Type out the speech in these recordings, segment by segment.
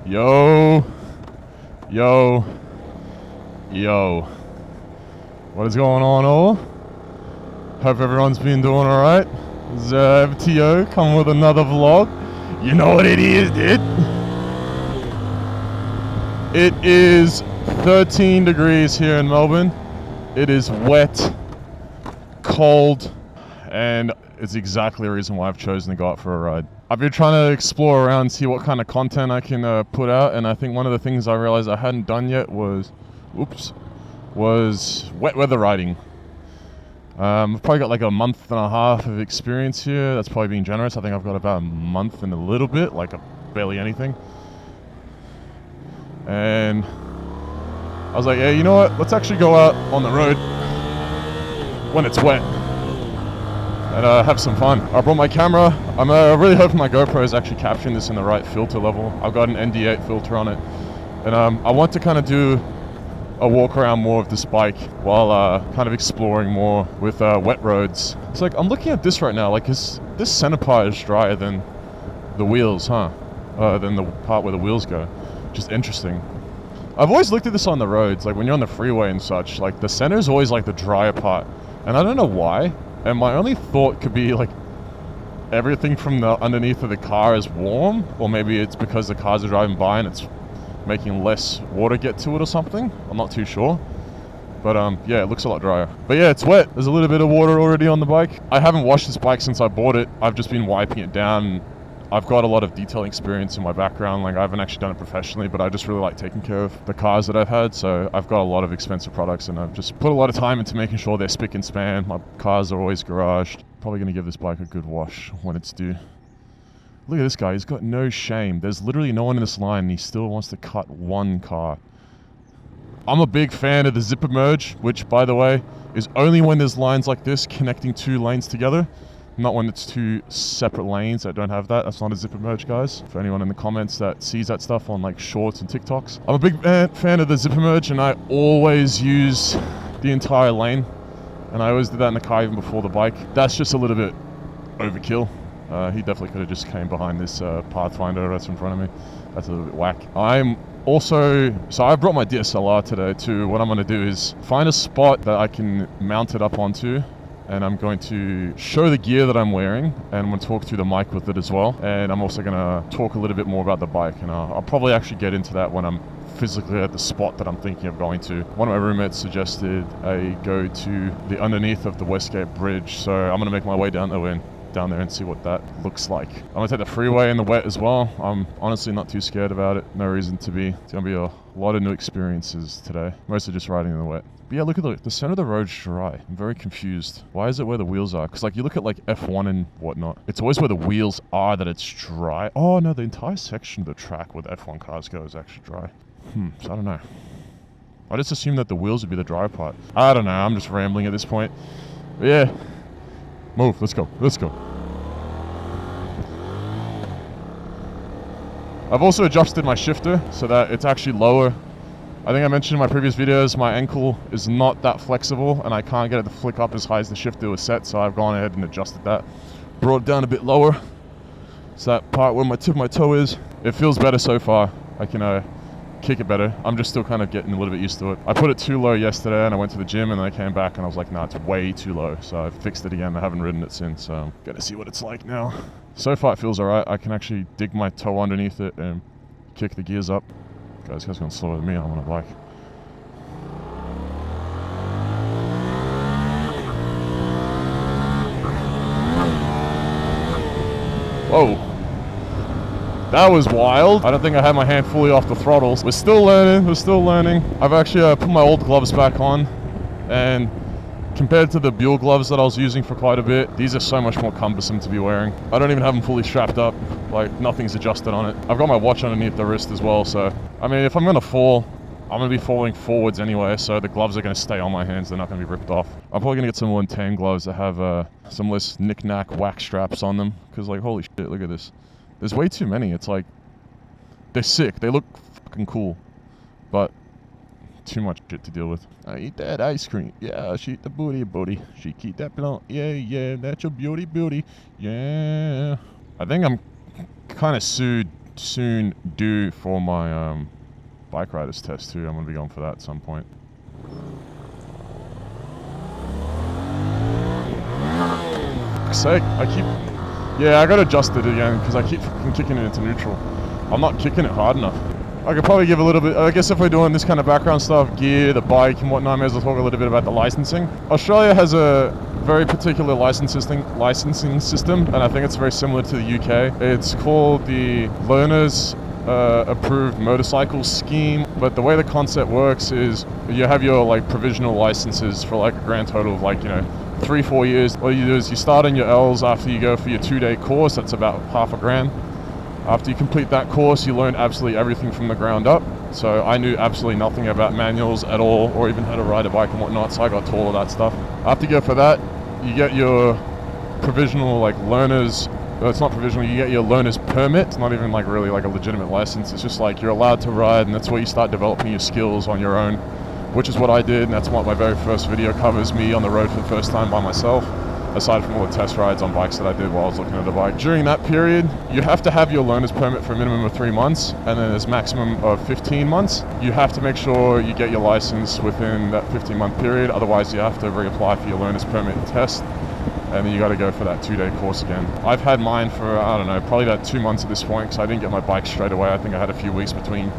Yo. Yo. Yo. What is going on, all? Hope everyone's been doing alright. This is MTO coming with another vlog. You know what it is, dude? It is 13 degrees here in Melbourne. It is wet, cold, and it's exactly the reason why I've chosen to go out for a ride. I've been trying to explore around, see what kind of content I can put out, and I think one of the things I realized I hadn't done yet was wet weather riding. I've probably got like a month and a half of experience here. That's probably being generous. I think I've got about a month and a little bit, like barely anything. And I was like, yeah, you know what? Let's actually go out on the road when it's wet and have some fun. I brought my camera. I'm really hoping my GoPro is actually capturing this in the right filter level. I've got an ND8 filter on it. And I want to kind of do a walk around more of this bike while kind of exploring more with wet roads. It's like, I'm looking at this right now, like this center part is drier than the wheels, huh? Than the part where the wheels go. Just interesting. I've always looked at this on the roads, like when you're on the freeway and such, like the center is always like the drier part. And I don't know why. And my only thought could be like everything from the underneath of the car is warm, or maybe it's because the cars are driving by and it's making less water get to it or something. I'm not too sure. But yeah, it looks a lot drier. But yeah, it's wet. There's a little bit of water already on the bike. I haven't washed this bike since I bought it. I've just been wiping it down. I've got a lot of detailing experience in my background. Like, I haven't actually done it professionally, but I just really like taking care of the cars that I've had. So I've got a lot of expensive products, and I've just put a lot of time into making sure they're spick and span. My cars are always garaged. Probably going to give this bike a good wash when it's due. Look at this guy. He's got no shame. There's literally no one in this line, and he still wants to cut one car. I'm a big fan of the zipper merge, which, by the way, is only when there's lines like this connecting two lanes together. Not when it's two separate lanes that don't have that. That's not a zipper merge, guys. For anyone in the comments that sees that stuff on like shorts and TikToks. I'm a big fan of the zipper merge, and I always use the entire lane. And I always did that in the car even before the bike. That's just a little bit overkill. He definitely could have just came behind this Pathfinder that's in front of me. That's a little bit whack. I'm also, so I brought my DSLR today too. What I'm going to do is find a spot that I can mount it up onto. And I'm going to show the gear that I'm wearing, and I'm going to talk through the mic with it as well. And I'm also going to talk a little bit more about the bike, and I'll probably actually get into that when I'm physically at the spot that I'm thinking of going to. One of my roommates suggested I go to the underneath of the Westgate Bridge, so I'm going to make my way down there and see what that looks like. I'm going to take the freeway in the wet as well. I'm honestly not too scared about it. No reason to be. It's going to be a lot of new experiences today. Mostly just riding in the wet. But yeah, look at the center of the road's dry. I'm very confused. Why is it where the wheels are? Because like you look at like F1 and whatnot, it's always where the wheels are that it's dry. Oh no, the entire section of the track where the F1 cars go is actually dry. So I don't know. I just assumed that the wheels would be the dry part. I don't know, I'm just rambling at this point. But yeah. Move, let's go, let's go. I've also adjusted my shifter so that it's actually lower. I think I mentioned in my previous videos, my ankle is not that flexible and I can't get it to flick up as high as the shifter was set, so I've gone ahead and adjusted that. Brought it down a bit lower. So that part where my tip of my toe is, it feels better so far. I can kick it better. I'm just still kind of getting a little bit used to it. I put it too low yesterday and I went to the gym and then I came back and I was like, nah, it's way too low. So I fixed it again. I haven't ridden it since, so I'm gonna see what it's like now. So far it feels alright. I can actually dig my toe underneath it and kick the gears up. Guys going slower than me. I'm on a bike. Whoa. That was wild. I don't think I had my hand fully off the throttles. We're still learning. I've actually put my old gloves back on, and compared to the Buell gloves that I was using for quite a bit, these are so much more cumbersome to be wearing. I don't even have them fully strapped up, like nothing's adjusted on it. I've got my watch underneath the wrist as well, so I mean, if I'm gonna fall, I'm gonna be falling forwards anyway, so the gloves are gonna stay on my hands, they're not gonna be ripped off. I'm probably gonna get some 110 gloves that have some less knick-knack wax straps on them, because like, holy shit, look at this. There's way too many. It's like, they're sick, they look fucking cool, but too much shit to deal with. I eat that ice cream. Yeah, she eat the booty. She keep that blunt. Yeah, that's your beauty. Yeah. I think I'm kind of sued soon due for my bike riders test too. I'm going to be going for that at some point. For fuck's sake, yeah, I got to adjust it again because I keep fucking kicking it into neutral. I'm not kicking it hard enough. I could probably give a little bit, I guess if we're doing this kind of background stuff, gear, the bike and whatnot, I may as well talk a little bit about the licensing. Australia has a very particular licensing system, and I think it's very similar to the UK. It's called the Learners Approved Motorcycle Scheme, but the way the concept works is you have your like provisional licenses for like a grand total of like, you know, 3-4 years. What you do is you start on your L's after you go for your 2-day course. That's about $5,000. After you complete that course, you learn absolutely everything from the ground up. So I knew absolutely nothing about manuals at all, or even how to ride a bike and whatnot, so I got taught all of that stuff. After you go for that, you get your provisional like learner's, it's not provisional, you get your learner's permit. It's not even like really like a legitimate license. It's just like you're allowed to ride, and that's where you start developing your skills on your own, which is what I did, and that's what my very first video covers, me on the road for the first time by myself. Aside from all the test rides on bikes that I did while I was looking at the bike. During that period, you have to have your learner's permit for a minimum of 3 months, and then there's maximum of 15 months. You have to make sure you get your license within that 15-month period, otherwise you have to reapply for your learner's permit and test, and then you got to go for that 2-day course again. I've had mine for, I don't know, probably about 2 months at this point, because I didn't get my bike straight away. I think I had a few weeks between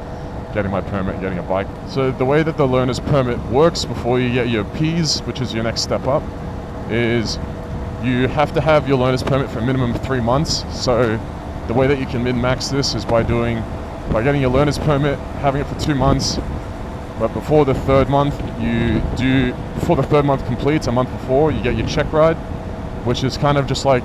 getting my permit and getting a bike. So the way that the learner's permit works before you get your Ps, which is your next step up, is you have to have your learner's permit for a minimum of 3 months. So the way that you can min-max this is by getting your learner's permit, having it for 2 months, but before the third month completes, a month before, you get your check ride, which is kind of just like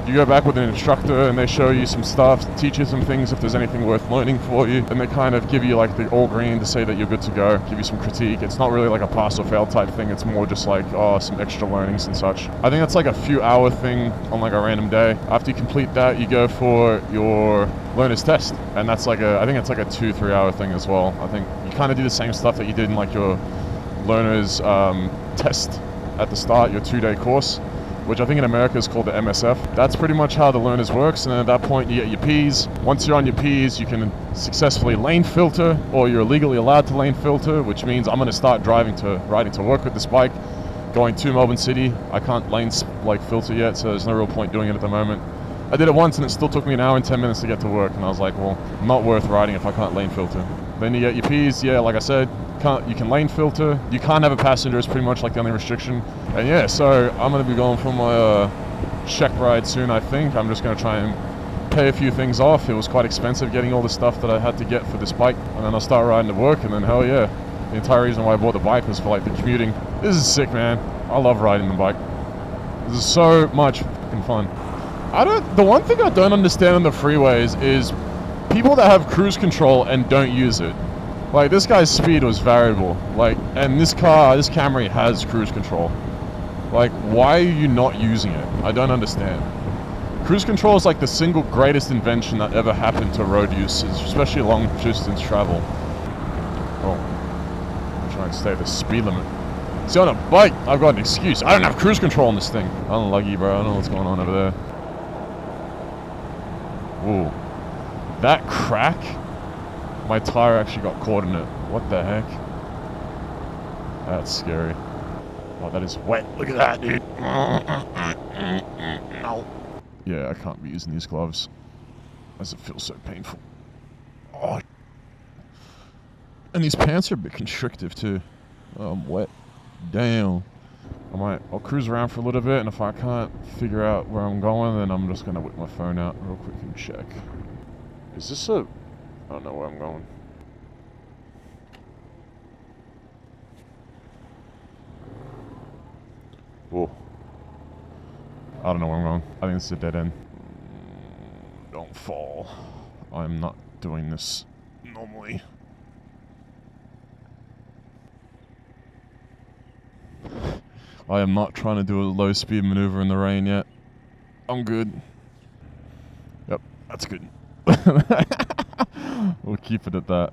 you go back with an instructor and they show you some stuff, teach you some things if there's anything worth learning for you, and they kind of give you like the all green to say that you're good to go, give you some critique. It's not really like a pass or fail type thing, it's more just like, some extra learnings and such. I think that's like a few hour thing on like a random day. After you complete that, you go for your learner's test, and that's like I think it's like a 2-3 hour thing as well. I think you kind of do the same stuff that you did in like your learner's test at the start, your 2-day course, which I think in America is called the MSF. That's pretty much how the learners works, and then at that point you get your Ps. Once you're on your Ps, you can successfully lane filter, or you're legally allowed to lane filter, which means I'm going to start riding to work with this bike, going to Melbourne City. I can't lane filter yet, so there's no real point doing it at the moment. I did it once and it still took me an hour and 10 minutes to get to work, and I was like, well, not worth riding if I can't lane filter. Then you get your Ps, yeah, like I said, you can lane filter. You can't have a passenger, is pretty much like the only restriction. And yeah, so I'm going to be going for my check ride soon, I think. I'm just going to try and pay a few things off. It was quite expensive getting all the stuff that I had to get for this bike, and then I'll start riding to work, and then hell yeah. The entire reason why I bought the bike was for like the commuting. This is sick, man. I love riding the bike. This is so much fucking fun. The one thing I don't understand on the freeways is people that have cruise control and don't use it. Like, this guy's speed was variable. Like, and this Camry has cruise control. Like, why are you not using it? I don't understand. Cruise control is like the single greatest invention that ever happened to road use, especially long distance travel. Oh, I'm trying to stay at the speed limit. See, on a bike, I've got an excuse. I don't have cruise control on this thing. Unlucky, bro. I don't know what's going on over there. Whoa. That crack? My tire actually got caught in it. What the heck? That's scary. Oh, that is wet. Look at that, dude. Ow. Yeah, I can't be using these gloves, as it feels so painful. Oh. And these pants are a bit constrictive, too. Oh, I'm wet. Damn. I'll cruise around for a little bit, and if I can't figure out where I'm going, then I'm just gonna whip my phone out real quick and check. Is this I don't know where I'm going. Whoa. I don't know where I'm going. I think this is a dead end. Don't fall. I'm not doing this normally. I am not trying to do a low speed maneuver in the rain yet. I'm good. Yep, that's good. We'll keep it at that.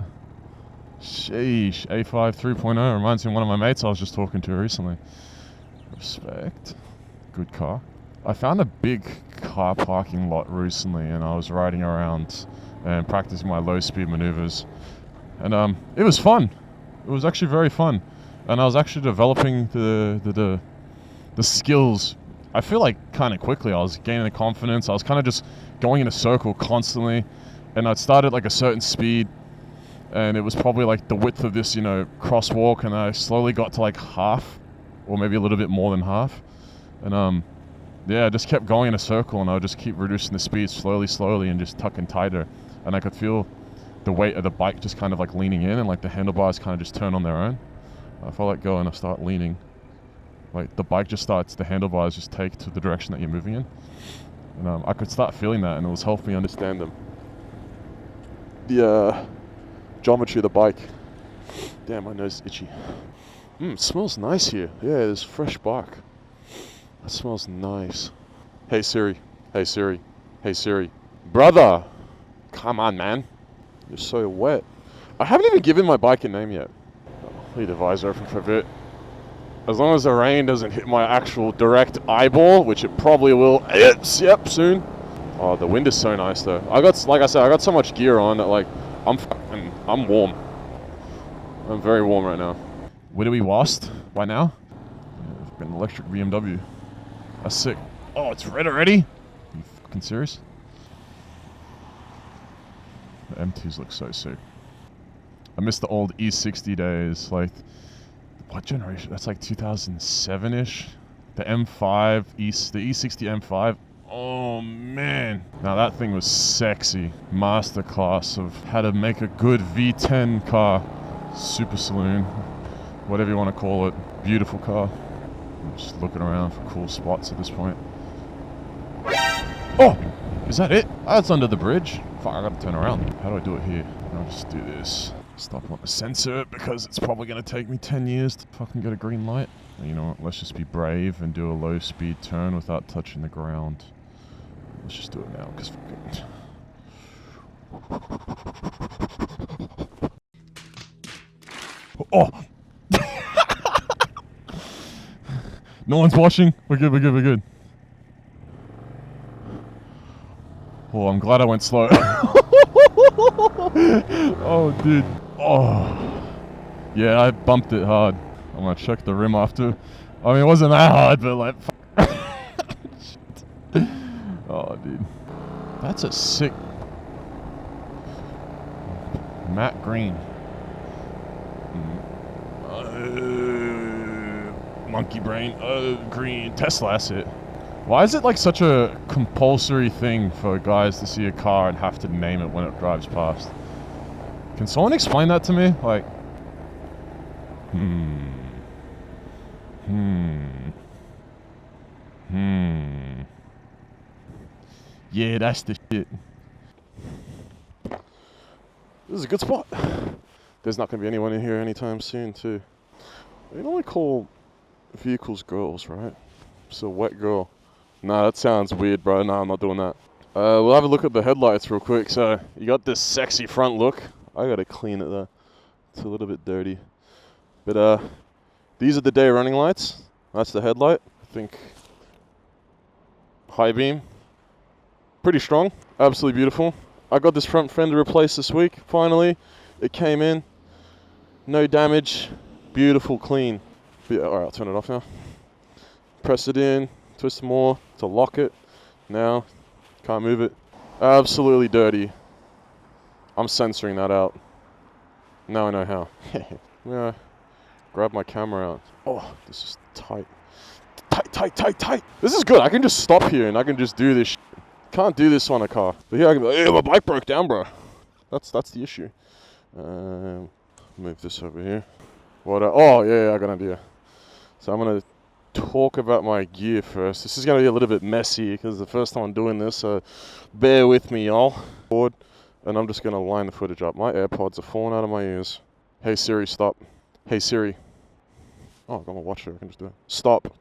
Sheesh, A5 3.0 reminds me of one of my mates I was just talking to recently. Respect. Good car. I found a big car parking lot recently, and I was riding around and practicing my low speed maneuvers. And it was fun. It was actually very fun. And I was actually developing the skills. I feel like kind of quickly. I was gaining the confidence. I was kind of just going in a circle constantly. And I'd start at like a certain speed. And it was probably like the width of this, you know, crosswalk. And I slowly got to like half, or maybe a little bit more than half. And yeah, I just kept going in a circle, and I would just keep reducing the speed slowly, and just tucking tighter. And I could feel the weight of the bike just kind of like leaning in, and like the handlebars kind of just turn on their own. If I let go and I start leaning, like the bike just starts, the handlebars just take to the direction that you're moving in. And I could start feeling that, and it was helping me understand the geometry of the bike. Damn, my nose is itchy. It smells nice here. Yeah, there's fresh bark. That smells nice. Hey Siri. Hey Siri. Hey Siri. Brother! Come on, man. You're so wet. I haven't even given my bike a name yet. Leave the visor open for a bit. As long as the rain doesn't hit my actual direct eyeball, which it probably will. Yep, soon. Oh, the wind is so nice though. Like I said, I got so much gear on that like, I'm warm. I'm very warm right now. Where do we lost by now? Yeah, an electric BMW. That's sick. Oh, it's red already? Are you fucking serious? The M2s look so sick. I miss the old E60 days. Like, what generation? That's like 2007-ish. The M5, the E60 M5. Oh man. Now that thing was sexy. Masterclass of how to make a good V10 car. Super saloon. Whatever you want to call it. Beautiful car. I'm just looking around for cool spots at this point. Oh! Is that it? That's under the bridge. Fuck, I gotta turn around. How do I do it here? I'll just do this. Stop on the sensor because it's probably gonna take me 10 years to fucking get a green light. And you know what? Let's just be brave and do a low speed turn without touching the ground. Let's just do it now because fucking... Oh! No one's watching. We're good. Oh, I'm glad I went slow. Oh, dude. Oh. Yeah, I bumped it hard. I'm gonna check the rim after. I mean, it wasn't that hard, but like... Oh, dude. That's a sick... matte green. Monkey brain. Green. Tesla asset. Why is it like such a compulsory thing for guys to see a car and have to name it when it drives past? Can someone explain that to me? Like, Yeah, that's the shit. This is a good spot. There's not going to be anyone in here anytime soon, too. They don't call vehicles girls, right? It's a wet girl. Nah, that sounds weird, bro. Nah, I'm not doing that. We'll have a look at the headlights real quick. So, you got this sexy front look. I gotta clean it though. It's a little bit dirty. But, these are the day running lights. That's the headlight. I think high beam. Pretty strong. Absolutely beautiful. I got this front fender replaced this week. Finally, it came in. No damage. Beautiful, clean. Yeah, alright, I'll turn it off now. Press it in, twist more to lock it. Now, can't move it. Absolutely dirty. I'm censoring that out. Now I know how. Yeah, grab my camera out. Oh, this is tight. Tight. This is good. I can just stop here and I can just do this shit. Can't do this on a car. But here I can be like, hey, my bike broke down, bro. That's the issue. Move this over here. Oh, yeah, I got an idea. So I'm going to talk about my gear first. This is going to be a little bit messy because the first time I'm doing this, so bear with me, y'all. And I'm just going to line the footage up. My AirPods are falling out of my ears. Hey Siri, stop. Hey Siri. Oh, I got my watch here. I can just do it. Stop.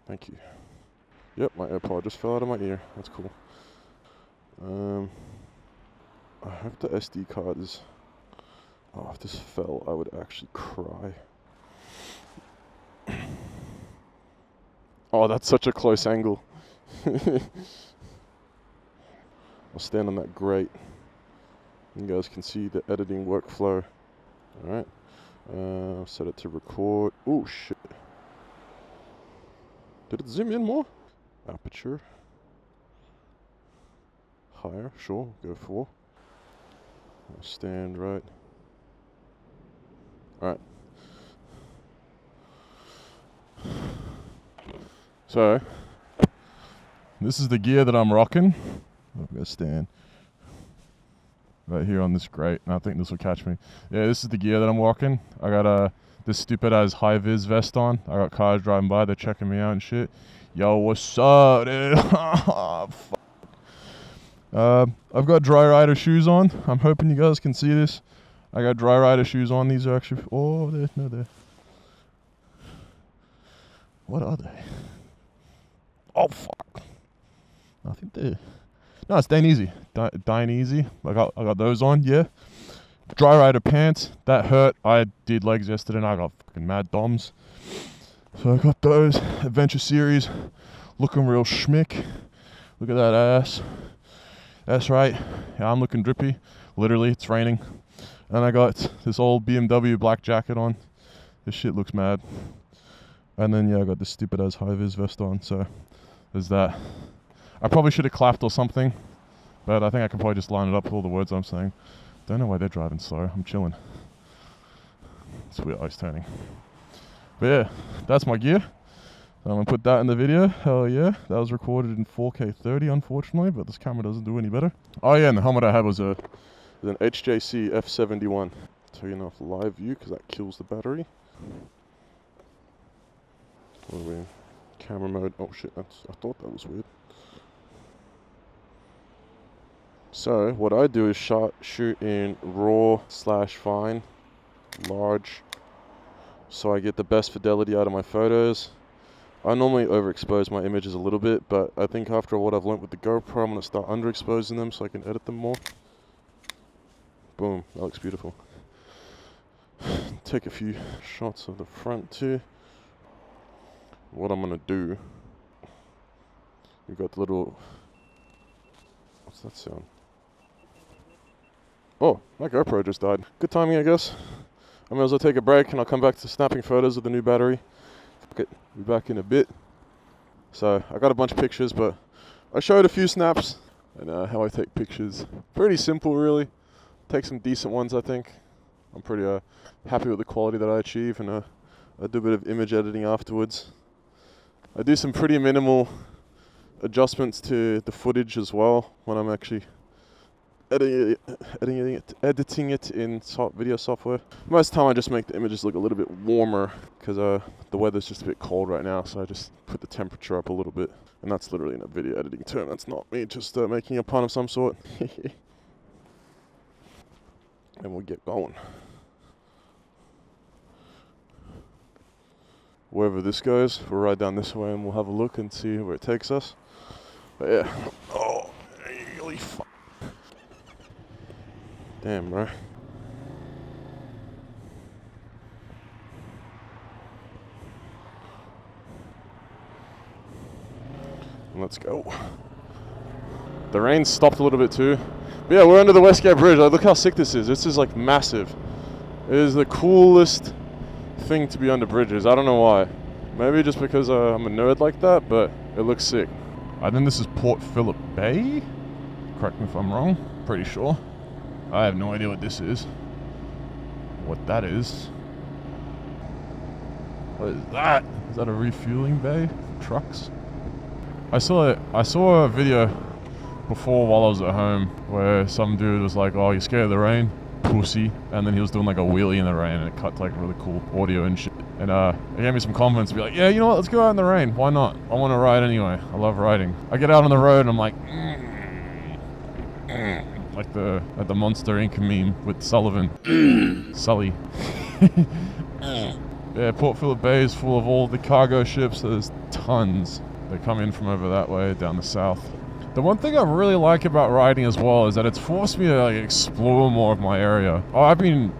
Thank you. Yep, my AirPod just fell out of my ear. That's cool. I hope the SD card is... Oh, if this fell, I would actually cry. Oh, that's such a close angle. I'll stand on that grate. You guys can see the editing workflow. Alright. Set it to record. Oh shit. Did it zoom in more? Aperture. Higher, sure, go for. I'll stand right. Alright. So, this is the gear that I'm rocking. I'm gonna stand right here on this grate, and I think this will catch me. Yeah, this is the gear that I'm rocking. I got this stupid ass high vis vest on. I got cars driving by, they're checking me out and shit. Yo, what's up, dude? I've got dry rider shoes on. I'm hoping you guys can see this. I got dry rider shoes on. These are actually, oh, there. What are they? Oh fuck! I think they're, no, it's Dine Easy. Dine Easy. I got those on. Yeah. Dry rider pants. That hurt. I did legs yesterday and I got fucking mad DOMs. So I got those. Adventure Series. Looking real schmick. Look at that ass. That's right. Yeah, I'm looking drippy. Literally, it's raining. And I got this old BMW black jacket on. This shit looks mad. And then, yeah, I got this stupid ass high vis vest on. So, there's that. I probably should have clapped or something. But I think I can probably just line it up with all the words I'm saying. Don't know why they're driving slow. I'm chilling. It's weird ice turning. But yeah, that's my gear. I'm going to put that in the video. Hell yeah. That was recorded in 4K 30, unfortunately, but this camera doesn't do any better. Oh yeah, and the helmet I had was an HJC F71. Turn off live view because that kills the battery. What are we in? Camera mode. Oh shit, I thought that was weird. So, what I do is shoot in RAW/fine, large, so I get the best fidelity out of my photos. I normally overexpose my images a little bit, but I think after what I've learnt with the GoPro, I'm going to start underexposing them so I can edit them more. Boom, that looks beautiful. Take a few shots of the front too. What I'm going to do, we've got the little, what's that sound? Oh, my GoPro just died. Good timing, I guess. I may as well take a break and I'll come back to snapping photos of the new battery. Fuck it, be back in a bit. So, I got a bunch of pictures, but I showed a few snaps and how I take pictures. Pretty simple, really. Take some decent ones, I think. I'm pretty happy with the quality that I achieve, and I do a bit of image editing afterwards. I do some pretty minimal adjustments to the footage as well when I'm actually editing it in video software. Most of the time I just make the images look a little bit warmer because the weather's just a bit cold right now, so I just put the temperature up a little bit. And that's literally in a video editing term. That's not me just making a pun of some sort. And we'll get going. Wherever this goes, we'll ride down this way and we'll have a look and see where it takes us. But yeah. Oh, really fuck. Damn, bro. Let's go. The rain stopped a little bit too. But yeah, we're under the Westgate Bridge. Like, look how sick this is. This is like massive. It is the coolest thing to be under bridges. I don't know why. Maybe just because I'm a nerd like that, but it looks sick. I think this is Port Phillip Bay. Correct me if I'm wrong. Pretty sure. I have no idea what this is. What that is. What is that? Is that a refueling bay for trucks? I saw a video before while I was at home where some dude was like, "Oh, you're scared of the rain? Pussy." And then he was doing like a wheelie in the rain and it cut like really cool audio and shit. And it gave me some confidence to be like, yeah, you know what? Let's go out in the rain. Why not? I want to ride anyway. I love riding. I get out on the road and I'm like, like the Monster Inc. meme with Sullivan. Sully. Yeah, Port Phillip Bay is full of all the cargo ships. There's tons. They come in from over that way, down the south. The one thing I really like about riding as well is that it's forced me to like explore more of my area. Oh, I've been,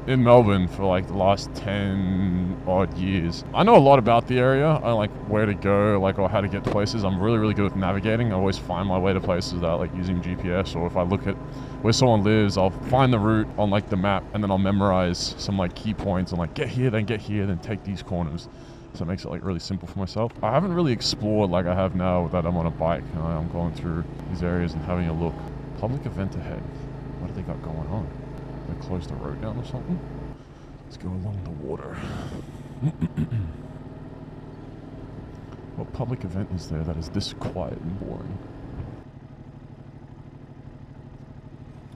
in Melbourne for like the last 10 odd years. I know a lot about the area. I like where to go, like, or how to get to places. I'm really, really good with navigating. I always find my way to places without like using GPS, or if I look at where someone lives, I'll find the route on like the map, and then I'll memorize some like key points and like get here, then take these corners. So it makes it like really simple for myself. I haven't really explored like I have now that I'm on a bike. I'm going through these areas and having a look. Public event ahead. What do they got going on? They closed the road down or something? Let's go along the water. What public event is there that is this quiet and boring?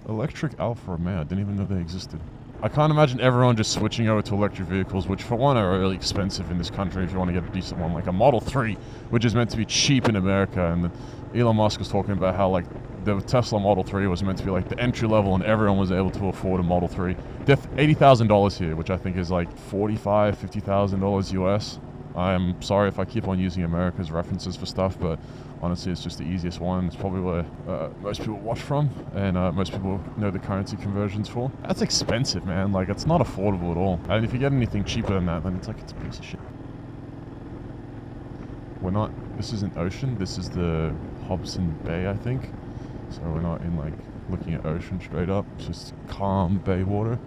Electric Alpha, man, I didn't even know they existed. I can't imagine everyone just switching over to electric vehicles, which for one are really expensive in this country if you want to get a decent one, like a Model 3, which is meant to be cheap in America. And Elon Musk was talking about how like the Tesla Model 3 was meant to be like the entry level and everyone was able to afford a Model 3. They're $80,000 here, which I think is like $45,000, $50,000 US. I'm sorry if I keep on using America's references for stuff, but honestly, it's just the easiest one. It's probably where most people watch from, and most people know the currency conversions for. That's expensive, man. Like, it's not affordable at all. And if you get anything cheaper than that, then it's like, it's a piece of shit. We're not, this isn't ocean, this is the Hobson Bay, I think. So we're not in, like, looking at ocean straight up. It's just calm bay water.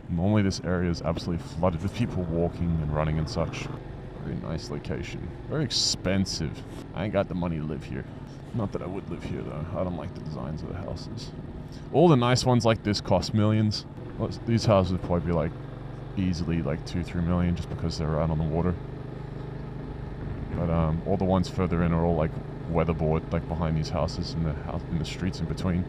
Normally this area is absolutely flooded with people walking and running and such. Very nice location. Very expensive. I ain't got the money to live here. Not that I would live here though. I don't like the designs of the houses. All the nice ones like this cost millions. Well, these houses would probably be like easily like 2-3 million just because they're out on the water. But all the ones further in are all like weatherboard, like behind these houses and in the streets in between.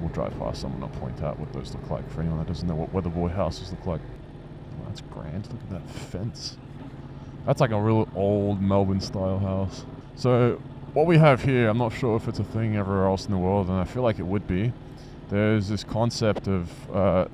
We'll drive past some and I'll point out what those look like for anyone that doesn't know what weatherboard houses look like. Oh, that's grand. Look at that fence. That's like a real old Melbourne style house. So what we have here, I'm not sure if it's a thing everywhere else in the world, and I feel like it would be. There's this concept of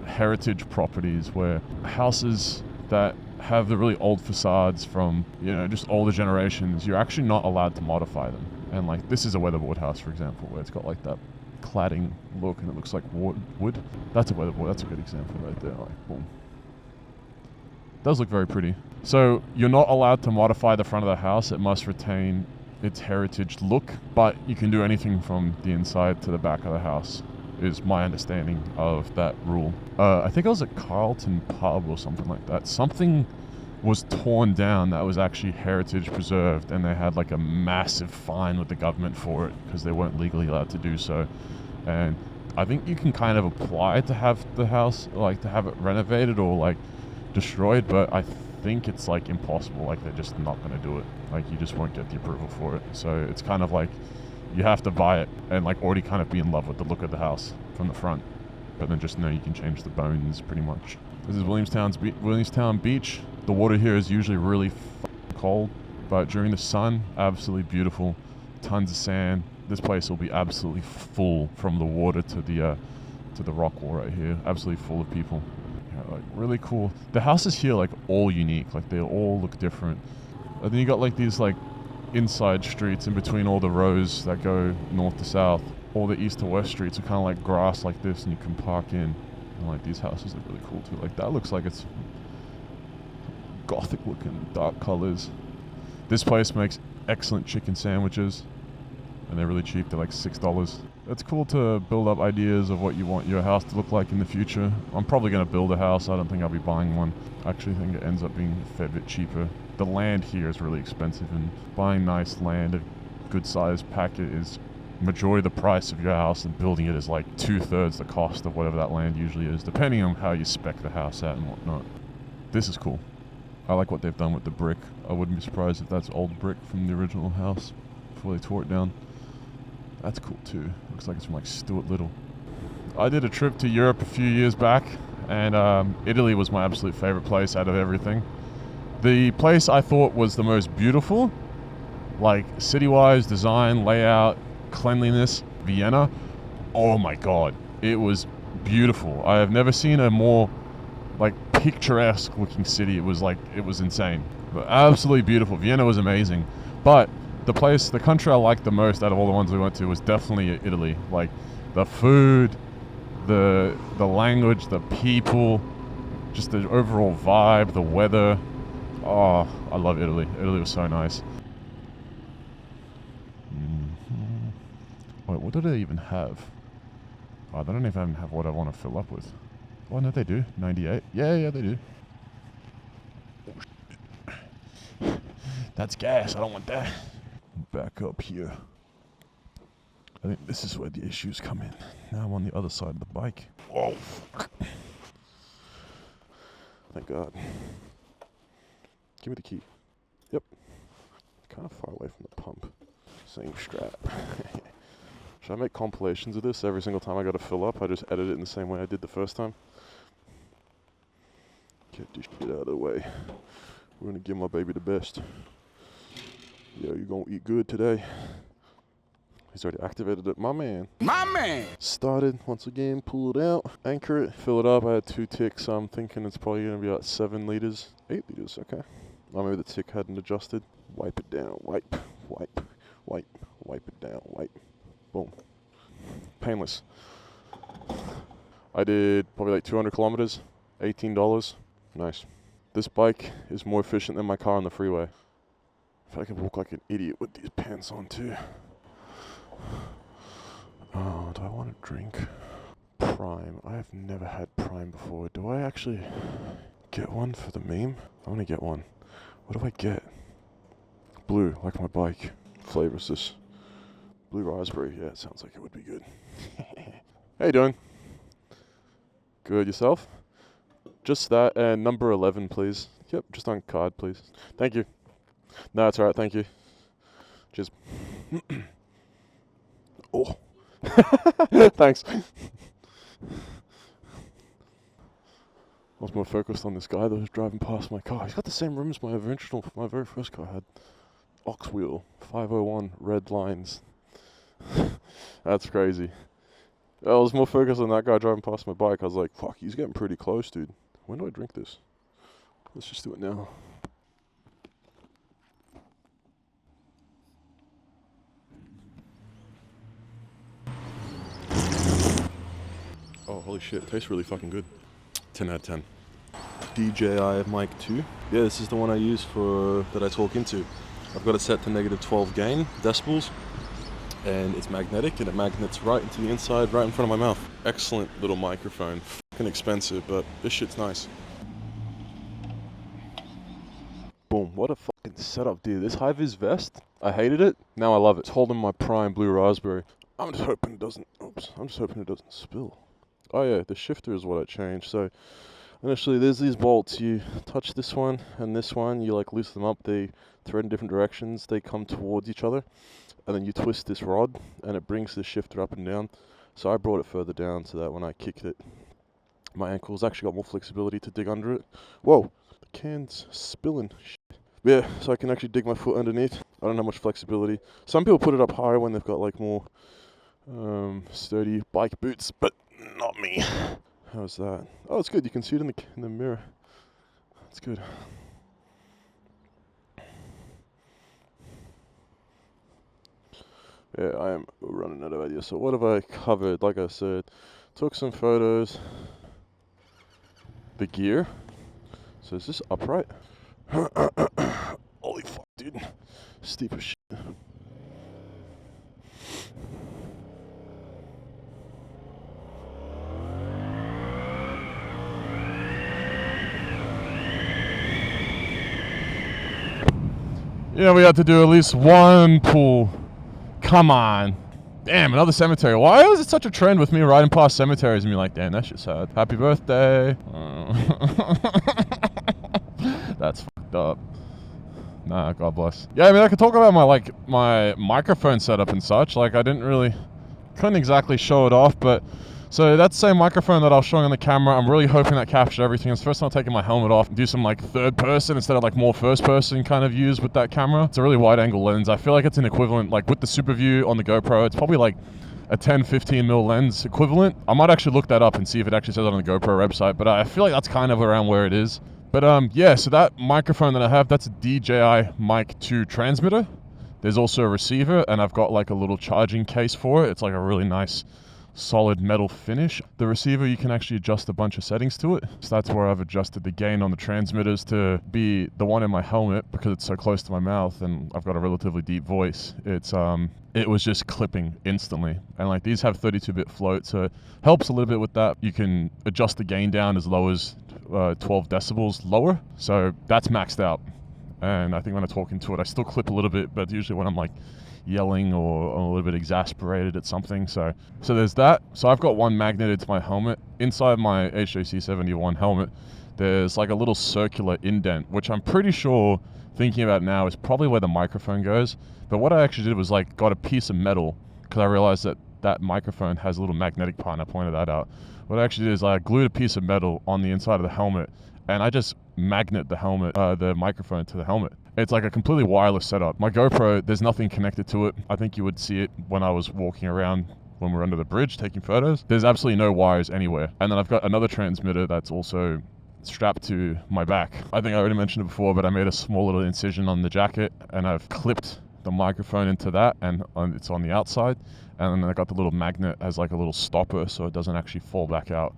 heritage properties where houses that have the really old facades from, you know, just older generations, you're actually not allowed to modify them. And like this is a weatherboard house, for example, where it's got like that cladding look and it looks like wood. That's a weatherboard. That's a good example right there. Like, boom. Does look very pretty. So you're not allowed to modify the front of the house. It must retain its heritage look, but you can do anything from the inside to the back of the house, is my understanding of that rule. I think I was at Carlton Pub or something like that. Something was torn down that was actually heritage preserved, and they had like a massive fine with the government for it because they weren't legally allowed to do so. And I think you can kind of apply to have the house, like to have it renovated or like destroyed, but I think it's like impossible. Like they're just not going to do it. Like you just won't get the approval for it. So it's kind of like you have to buy it and like already kind of be in love with the look of the house from the front, but then just know you can change the bones pretty much. This is Williamstown Beach. The water here is usually really cold, but during the sun, absolutely beautiful. Tons of sand. This place will be absolutely full from the water to the rock wall right here. Absolutely full of people. Yeah, like really cool. The houses here like all unique. Like they all look different. And then you got like these like inside streets in between all the rows that go north to south. All the east to west streets are kind of like grass like this, and you can park in. And like these houses look really cool too. Like that looks like it's gothic looking, dark colors. This place makes excellent chicken sandwiches, and they're really cheap. They're like $6. It's cool to build up ideas of what you want your house to look like in the future. I'm probably going to build a house. I don't think I'll be buying one. I actually think it ends up being a fair bit cheaper. The land here is really expensive, and buying nice land, a good sized packet, is majority of the price of your house, and building it is like 2/3 the cost of whatever that land usually is, depending on how you spec the house out and whatnot. This is cool. I like what they've done with the brick. I wouldn't be surprised if that's old brick from the original house before they tore it down. That's cool too. Looks like it's from like Stuart Little. I did a trip to Europe a few years back, and Italy was my absolute favorite place out of everything. The place I thought was the most beautiful, like city-wise, design, layout, cleanliness, Vienna. Oh my god, it was beautiful. I have never seen a more like picturesque looking city. It was insane, but absolutely beautiful. Vienna was amazing. But the country I liked the most out of all the ones we went to was definitely Italy. Like the food, the language, the people, just the overall vibe, the weather. Oh, I love Italy. Italy was so nice. Wait, what do they even have? Oh, they don't even have what I want to fill up with. Oh, no, they do. 98. Yeah, they do. That's gas. I don't want that. Back up here. I think this is where the issues come in. Now I'm on the other side of the bike. Oh, fuck. Thank God. Give me the key. Yep. Kind of far away from the pump. Same strap. Should I make compilations of this every single time I got to fill up? I just edit it in the same way I did the first time. Get this shit out of the way. We're gonna give my baby the best. Yo, you gonna eat good today? He's already activated it. My man. Started once again, pull it out, anchor it, fill it up. I had 2 ticks, so I'm thinking it's probably gonna be about 7 liters. 8 liters, okay. Oh, maybe the tick hadn't adjusted. Wipe it down, wipe, wipe, wipe, wipe it down, wipe. Boom. Painless. I did probably like 200 kilometers, $18. Nice. This bike is more efficient than my car on the freeway. I feel like I walk like an idiot with these pants on too. Oh, do I want to drink? Prime. I have never had Prime before. Do I actually get one for the meme? I want to get one. What do I get? Blue, like my bike. Flavor is this? Blue raspberry. Yeah, it sounds like it would be good. How you doing? Good, yourself? Just that, and number 11, please. Yep, just on card, please. Thank you. No, it's alright, thank you. Cheers. Oh. Thanks. I was more focused on this guy that was driving past my car. He's got the same rims my very first car had. Ox wheel, 501, red lines. That's crazy. I was more focused on that guy driving past my bike. I was like, fuck, he's getting pretty close, dude. When do I drink this? Let's just do it now. Oh, holy shit. It tastes really fucking good. 10 out of 10. DJI Mic 2. Yeah, this is the one I use that I talk into. I've got it set to -12 gain decibels. And it's magnetic, and it magnets right into the inside, right in front of my mouth. Excellent little microphone. Fucking expensive, but this shit's nice. Boom, what a fucking setup, dude. This high-vis vest, I hated it. Now I love it. It's holding my prime blue raspberry. I'm just hoping it doesn't, I'm just hoping it doesn't spill. Oh yeah, the shifter is what I changed. So initially there's these bolts. You touch this one and this one, you like loosen them up. They thread in different directions. They come towards each other. And then you twist this rod and it brings the shifter up and down. So I brought it further down so that when I kicked it, my ankles actually got more flexibility to dig under it. Whoa, the can's spilling. Shit. Yeah, so I can actually dig my foot underneath. I don't have much flexibility. Some people put it up higher when they've got like more sturdy bike boots, but not me. How's that? Oh, it's good. You can see it in the mirror. That's good. Yeah, I am running out of ideas. So what have I covered? Like I said, took some photos. The gear. So is this upright? Holy fuck, dude. Steep as shit. Yeah, we had to do at least one pull. Come on. Damn, another cemetery. Why is it such a trend with me riding past cemeteries and be like, damn, that shit's sad. Happy birthday. That's fucked up. Nah, God bless. Yeah, I mean, I could talk about my microphone setup and such. Like, couldn't exactly show it off, but so that's the same microphone that I was showing on the camera. I'm really hoping that captured everything. It's the first time I'm taking my helmet off and do some like third person instead of like more first person kind of views with that camera. It's a really wide angle lens. I feel like it's an equivalent, like with the SuperView on the GoPro, it's probably like a 10-15mm lens equivalent. I might actually look that up and see if it actually says it on the GoPro website, but I feel like that's kind of around where it is. But yeah, so that microphone that I have, that's a DJI Mic 2 transmitter. There's also a receiver, and I've got like a little charging case for it. It's like a really nice solid metal finish. The receiver, you can actually adjust a bunch of settings to it. So that's where I've adjusted the gain on the transmitters to be the one in my helmet because it's so close to my mouth and I've got a relatively deep voice. It was just clipping instantly. And like these have 32-bit float, so it helps a little bit with that. You can adjust the gain down as low as 12 decibels lower. So that's maxed out. And I think when I talk into it, I still clip a little bit, but usually when I'm like yelling or a little bit exasperated at something. So there's that. So I've got one magneted to my helmet. Inside my HJC71 helmet, there's like a little circular indent, which I'm pretty sure, thinking about now, is probably where the microphone goes. But what I actually did was like got a piece of metal, because I realized that that microphone has a little magnetic part, and I pointed that out. What I actually did is I glued a piece of metal on the inside of the helmet, and I just magnet the microphone to the helmet. It's like a completely wireless setup. My GoPro, there's nothing connected to it. I think you would see it when I was walking around when we were under the bridge taking photos. There's absolutely no wires anywhere. And then I've got another transmitter that's also strapped to my back. I think I already mentioned it before, but I made a small little incision on the jacket and I've clipped the microphone into that, and it's on the outside. And then I got the little magnet as like a little stopper so it doesn't actually fall back out.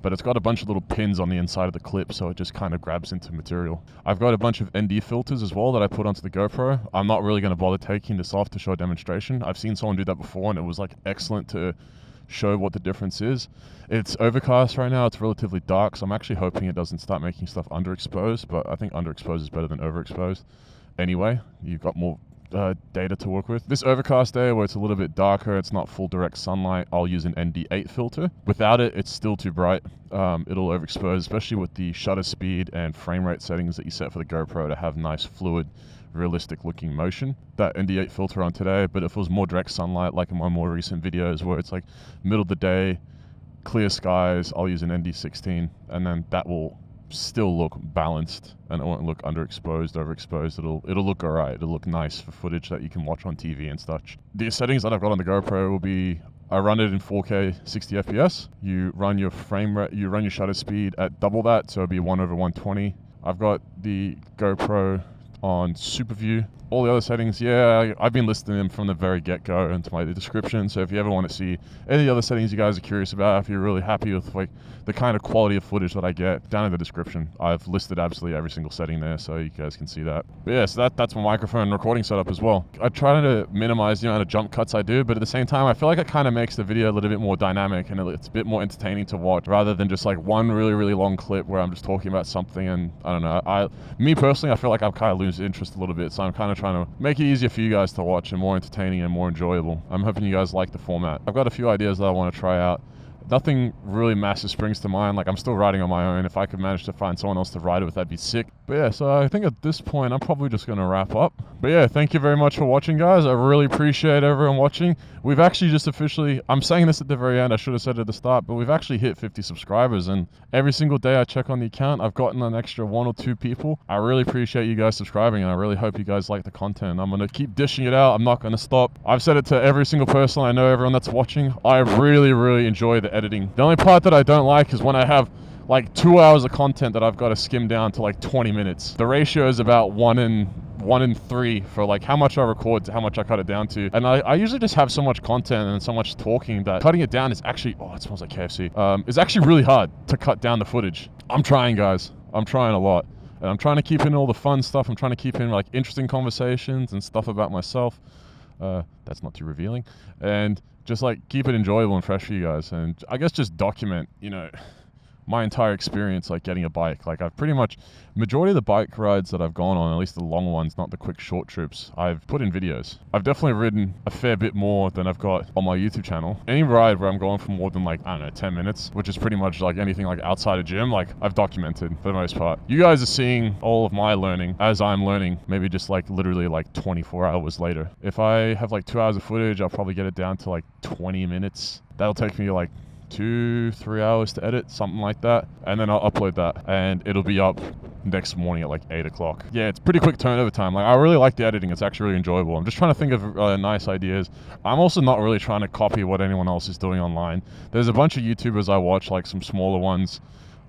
But it's got a bunch of little pins on the inside of the clip, so it just kind of grabs into material. I've got a bunch of ND filters as well that I put onto the GoPro. I'm not really going to bother taking this off to show a demonstration. I've seen someone do that before and it was like excellent to show what the difference is. It's overcast right now, it's relatively dark, so I'm actually hoping it doesn't start making stuff underexposed, but I think underexposed is better than overexposed. Anyway, you've got more data to work with. This overcast day where it's a little bit darker, it's not full direct sunlight, I'll use an ND8 filter. Without it, it's still too bright. It'll overexpose, especially with the shutter speed and frame rate settings that you set for the GoPro to have nice fluid, realistic looking motion. That ND8 filter on today, but if it was more direct sunlight like in my more recent videos where it's like middle of the day, clear skies, I'll use an ND16 and then that will still look balanced and it won't look underexposed, overexposed. It'll look alright. It'll look nice for footage that you can watch on TV and such. The settings that I've got on the GoPro will be, I run it in 4K 60 FPS. You run your frame rate, you run your shutter speed at double that, so it'll be 1/120. I've got the GoPro on SuperView. All the other settings, yeah, I've been listing them from the very get-go into my description, so if you ever want to see any of the other settings you guys are curious about, if you're really happy with like the kind of quality of footage that I get, down in the description, I've listed absolutely every single setting there, so you guys can see that. But yeah, so that's my microphone recording setup as well. I try to minimize the amount of jump cuts I do, but at the same time, I feel like it kind of makes the video a little bit more dynamic and it's a bit more entertaining to watch, rather than just like one really, really long clip where I'm just talking about something and I don't know. Me personally, I feel like I'm kind of losing interest a little bit, so I'm kind of trying to make it easier for you guys to watch and more entertaining and more enjoyable. I'm hoping you guys like the format. I've got a few ideas that I want to try out. Nothing really massive springs to mind. Like, I'm still riding on my own. If I could manage to find someone else to ride with, that'd be sick. But yeah, so I think at this point, I'm probably just going to wrap up. But yeah, thank you very much for watching, guys. I really appreciate everyone watching. We've actually just officially, I'm saying this at the very end, I should have said it at the start, but we've actually hit 50 subscribers. And every single day I check on the account, I've gotten an extra 1 or 2 people. I really appreciate you guys subscribing, and I really hope you guys like the content. I'm going to keep dishing it out. I'm not going to stop. I've said it to every single person I know, everyone that's watching. I really, really enjoy the editing. The only part that I don't like is when I have like 2 hours of content that I've got to skim down to like 20 minutes. The ratio is about 1 in 3 for like how much I record to how much I cut it down to. And I usually just have so much content and so much talking that cutting it down is actually, oh, it smells like KFC. It's actually really hard to cut down the footage. I'm trying, guys. I'm trying a lot. And I'm trying to keep in all the fun stuff. I'm trying to keep in like interesting conversations and stuff about myself. That's not too revealing. And just like keep it enjoyable and fresh for you guys. And I guess just document, you know, my entire experience like getting a bike. Like I've pretty much, majority of the bike rides that I've gone on, at least the long ones, not the quick short trips, I've put in videos. I've definitely ridden a fair bit more than I've got on my YouTube channel. Any ride where I'm going for more than like, I don't know, 10 minutes, which is pretty much like anything like outside of gym, like I've documented for the most part. You guys are seeing all of my learning as I'm learning, maybe just like literally like 24 hours later. If I have like 2 hours of footage, I'll probably get it down to like 20 minutes. That'll take me like 2-3 hours to edit, something like that, and then I'll upload that and it'll be up next morning at like 8 o'clock. Yeah, it's pretty quick turnover time. Like I really like the editing. It's actually really enjoyable. I'm just trying to think of nice ideas. I'm also not really trying to copy what anyone else is doing online. There's a bunch of YouTubers I watch, like some smaller ones,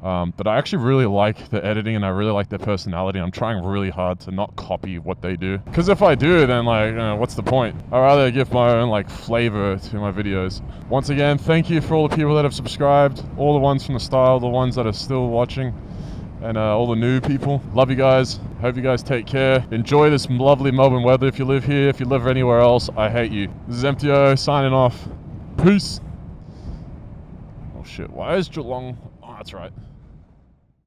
But I actually really like the editing and I really like their personality. I'm trying really hard to not copy what they do. Because if I do, then like, what's the point? I'd rather give my own like flavor to my videos. Once again, thank you for all the people that have subscribed, all the ones from the style, the ones that are still watching, and all the new people. Love you guys. Hope you guys take care. Enjoy this lovely Melbourne weather if you live here. If you live anywhere else, I hate you. This is MTO signing off. Peace. Oh shit, why is Geelong? Oh, that's right.